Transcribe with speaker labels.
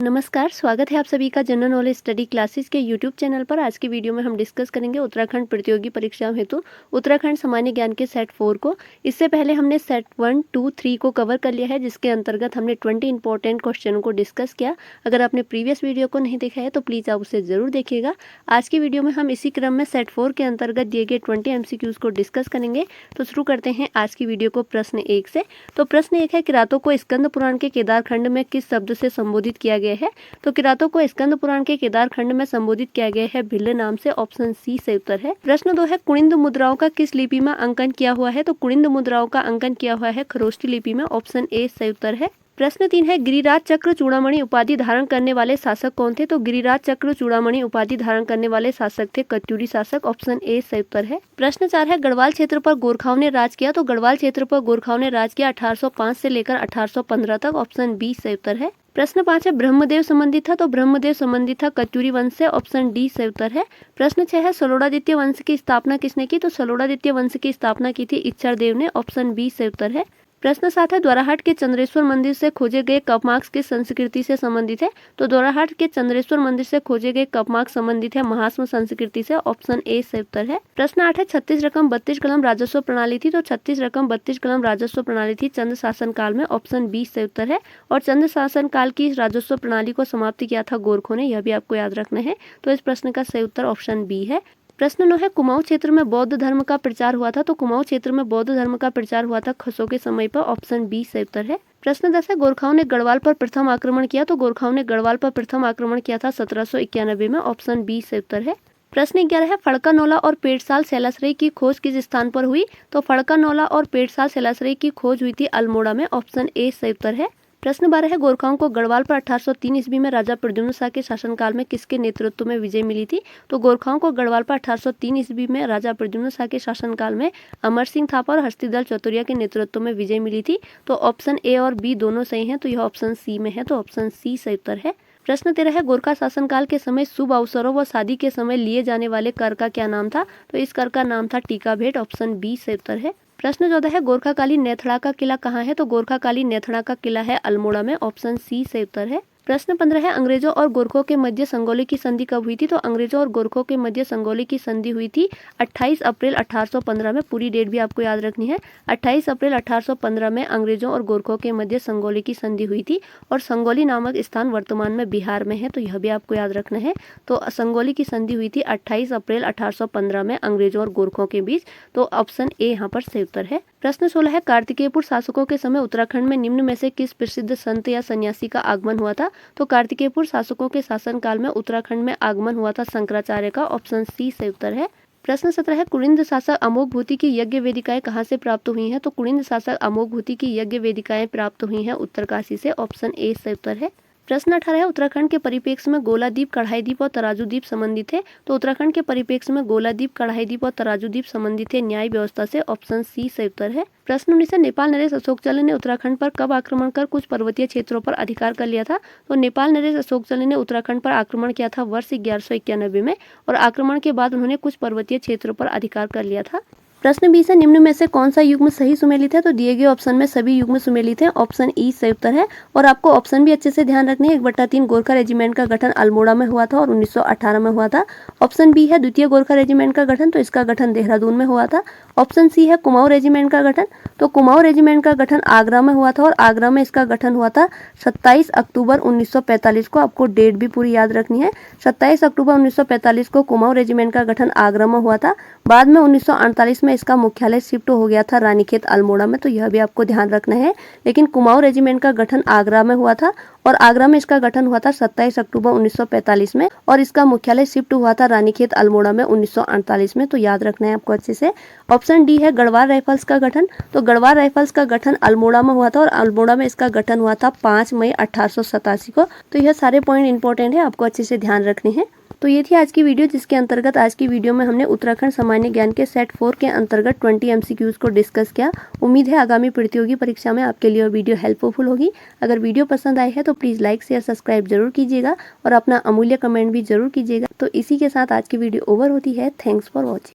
Speaker 1: नमस्कार, स्वागत है आप सभी का जनरल नॉलेज स्टडी क्लासेस के यूट्यूब चैनल पर। आज की वीडियो में हम डिस्कस करेंगे उत्तराखंड प्रतियोगी परीक्षाओं हेतु उत्तराखंड सामान्य ज्ञान के सेट 4 को। इससे पहले हमने सेट 1, 2, 3 को कवर कर लिया है, जिसके अंतर्गत हमने 20 इंपॉर्टेंट क्वेश्चनों को डिस्कस किया। अगर आपने प्रीवियस वीडियो को नहीं देखा है तो प्लीज़ आप उसे ज़रूर देखिएगा। आज की वीडियो में हम इसी क्रम में सेट 4 के अंतर्गत दिए गए 20 MCQs को डिस्कस करेंगे। तो शुरू करते हैं आज की वीडियो को प्रश्न 1 से। तो प्रश्न 1 है, किरातों को स्कंद पुराण के केदार खंड में किस शब्द से संबोधित किया गया है? तो किरातों को स्कंद पुराण के केदार खंड में संबोधित किया गया है भिल्ल नाम से। ऑप्शन सी सही उत्तर है। प्रश्न 2 है, कुनिंद मुद्राओं का किस लिपि में अंकन किया हुआ है? तो कुनिंद मुद्राओं का अंकन किया हुआ है खरोष्ठी लिपि में। ऑप्शन ए सही उत्तर है। प्रश्न 3 है, गिरिराज चक्र चूड़ामणि उपाधि धारण करने वाले शासक कौन थे? तो गिरिराज चक्र चूड़ामणि उपाधि धारण करने वाले शासक थे कत्यूरी शासक। ऑप्शन ए सही उत्तर है। प्रश्न 4 है, गढ़वाल क्षेत्र पर गोरखाओं ने राज किया। तो गढ़वाल क्षेत्र पर गोरखाओं ने राज किया 1805 से लेकर 1815 तक। ऑप्शन बी सही उत्तर है। प्रश्न 5 है, ब्रह्मदेव संबंधित था। तो ब्रह्मदेव संबंधित था कत्यूरी वंश से। ऑप्शन डी सही उत्तर है। प्रश्न 6 है, सलोड़ादित्य वंश की स्थापना किसने की? तो सलोड़ादित्य वंश की स्थापना की थी इच्छरदेव ने। ऑप्शन बी सही उत्तर है। प्रश्न 7 है, द्वाराहाट के चंद्रेश्वर मंदिर से खोजे गए कपमार्क्स किस संस्कृति से संबंधित है? तो द्वाराहाट के चंद्रेश्वर मंदिर से खोजे गए कपमार्क्स संबंधित है महास्म संस्कृति से। ऑप्शन ए सही उत्तर है। प्रश्न 8 है, 36 रकम 32 कलम राजस्व प्रणाली थी। तो 36 रकम 32 कलम राजस्व प्रणाली थी चंद्र शासन काल में। ऑप्शन बी सही उत्तर है। और चंद्र शासन काल की राजस्व प्रणाली को समाप्त किया था गोरखों ने, यह भी आपको याद रखना है। तो इस प्रश्न का सही उत्तर ऑप्शन बी है। प्रश्न 9 है, कुमाऊं क्षेत्र में बौद्ध धर्म का प्रचार हुआ था। तो कुमाऊं क्षेत्र में बौद्ध धर्म का प्रचार हुआ था खसों के समय पर। ऑप्शन बी सही उत्तर है। प्रश्न 10 है, गोरखाओं ने गढ़वाल पर प्रथम आक्रमण किया। तो गोरखाओं ने गढ़वाल पर प्रथम आक्रमण किया था 1791 में। ऑप्शन बी सही उत्तर है। प्रश्न 11 है, फड़का नौला और पेटसाल शैलाश्रय की खोज किस स्थान पर हुई? तो फड़का नौला और पेटसाल शैलाश्रय की खोज हुई थी अल्मोड़ा में। ऑप्शन ए सही उत्तर है। प्रश्न 12 है, गोरखाओं को गढ़वाल पर 1803 ईस्वी में राजा प्रद्युम्न शाह के शासनकाल में किसके नेतृत्व में विजय मिली थी? तो गोरखाओं को गढ़वाल पर 1803 ईस्वी में राजा प्रद्युम्न शाह के शासनकाल में अमर सिंह थापा और हस्तिदल चौतुरिया के नेतृत्व में विजय मिली थी। तो ऑप्शन ए और बी दोनों सही हैं, तो यह ऑप्शन सी में है। तो ऑप्शन सी सही उत्तर है। प्रश्न 13 है, गोरखा शासनकाल के समय शुभ अवसरों व शादी के समय लिए जाने वाले कर का क्या नाम था? तो इस कर का नाम था टीका भेंट। ऑप्शन बी सही उत्तर है। प्रश्न 14 है, गोरखाकाली नेथड़ा का किला कहाँ है? तो गोरखाकाली नेथड़ा का किला है अल्मोड़ा में। ऑप्शन सी सही उत्तर है। प्रश्न 15 है, अंग्रेजों और गोरखों के मध्य संगोली की संधि कब हुई थी? तो अंग्रेजों और गोरखों के मध्य संगोली की संधि हुई थी 28 अप्रैल 1815 में। पूरी डेट भी आपको याद रखनी है। 28 अप्रैल 1815 में अंग्रेजों और गोरखों के मध्य संगोली की संधि हुई थी। और संगोली नामक स्थान वर्तमान में बिहार में है, तो यह भी आपको याद रखना है। तो संगोली की संधि हुई थी 28 अप्रैल 1815 में अंग्रेजों और गोरखों के बीच। तो ऑप्शन ए यहाँ पर सही उत्तर है। प्रश्न 16 है, कार्तिकेयपुर शासकों के समय उत्तराखंड में निम्न में से किस प्रसिद्ध संत या सन्यासी का आगमन हुआ था? तो कार्तिकेयपुर शासकों के शासनकाल में उत्तराखंड में आगमन हुआ था शंकराचार्य का। ऑप्शन सी सही उत्तर है। प्रश्न 17 है, कुनिंद शासक अमोघ भूति की यज्ञ वेदिकाएं कहाँ से प्राप्त हुई हैं? तो कुनिंद शासक अमोघ भूति की यज्ञ वेदिकाएं प्राप्त हुई हैं उत्तरकाशी से। ऑप्शन ए सही उत्तर है। प्रश्न 18 है, उत्तराखंड के परिप्रेक्ष्य में गोलादीप, कढ़ाई द्वीप और तराजू द्वीप संबंधित है। तो उत्तराखंड के परिप्रेक्ष्य में गोलादीप, कढ़ाई द्वीप और तराजू द्वीप संबंधित है न्याय व्यवस्था से। ऑप्शन सी सही उत्तर है। प्रश्न 19 है, नेपाल नरेश अशोक चलन ने उत्तराखंड पर कब आक्रमण कर कुछ पर्वतीय क्षेत्रों पर अधिकार कर लिया था? तो नेपाल नरेश अशोक चलन ने उत्तराखंड पर आक्रमण किया था वर्ष 1191 में। और आक्रमण के बाद उन्होंने कुछ पर्वतीय क्षेत्रों पर अधिकार कर लिया था। प्रश्न 20 है, निम्न में से कौन सा युग्म सही सुमेलित है? तो दिए गए ऑप्शन में सभी युग्म सुमेलित हैं। ऑप्शन ई सही उत्तर है। और आपको ऑप्शन भी अच्छे से ध्यान रखने हैं। 1/3 गोरखा रेजिमेंट का गठन अल्मोड़ा में हुआ था और 1918 में हुआ था। ऑप्शन बी है द्वितीय गोरखा रेजिमेंट का गठन, तो इसका गठन देहरादून में हुआ था। ऑप्शन सी है कुमाऊं रेजिमेंट का गठन, तो कुमाऊं रेजिमेंट का गठन आगरा में हुआ था और आगरा में इसका गठन हुआ था 27 अक्टूबर 1945 को। आपको डेट भी पूरी याद रखनी है। 27 अक्टूबर 1945 को कुमाऊं रेजिमेंट का गठन आगरा में हुआ था। बाद में 1948 में इसका मुख्यालय शिफ्ट हो गया था रानीखेत अल्मोड़ा में, तो यह भी आपको ध्यान रखना है। लेकिन कुमाऊं रेजिमेंट का गठन आगरा में हुआ था और आगरा में इसका गठन हुआ था 27 अक्टूबर 1945 में। और इसका मुख्यालय शिफ्ट हुआ था रानीखेत अल्मोड़ा में 1948 में, तो याद रखना है आपको अच्छे से। ऑप्शन डी है गढ़वाल राइफल्स का गठन, तो गढ़वाल राइफल्स का गठन अल्मोड़ा में हुआ था और अल्मोड़ा में इसका गठन हुआ था 5 मई 1887 को। तो यह सारे पॉइंट इंपॉर्टेंट है, आपको अच्छे से ध्यान रखने हैं। तो ये थी आज की वीडियो, जिसके अंतर्गत आज की वीडियो में हमने उत्तराखंड सामान्य ज्ञान के सेट 4 के अंतर्गत 20 MCQs को डिस्कस किया। उम्मीद है आगामी प्रतियोगी परीक्षा में आपके लिए वीडियो हेल्पफुल होगी। अगर वीडियो पसंद आई है तो प्लीज़ लाइक शेयर सब्सक्राइब जरूर कीजिएगा और अपना अमूल्य कमेंट भी जरूर कीजिएगा। तो इसी के साथ आज की वीडियो ओवर होती है। Thanks for watching.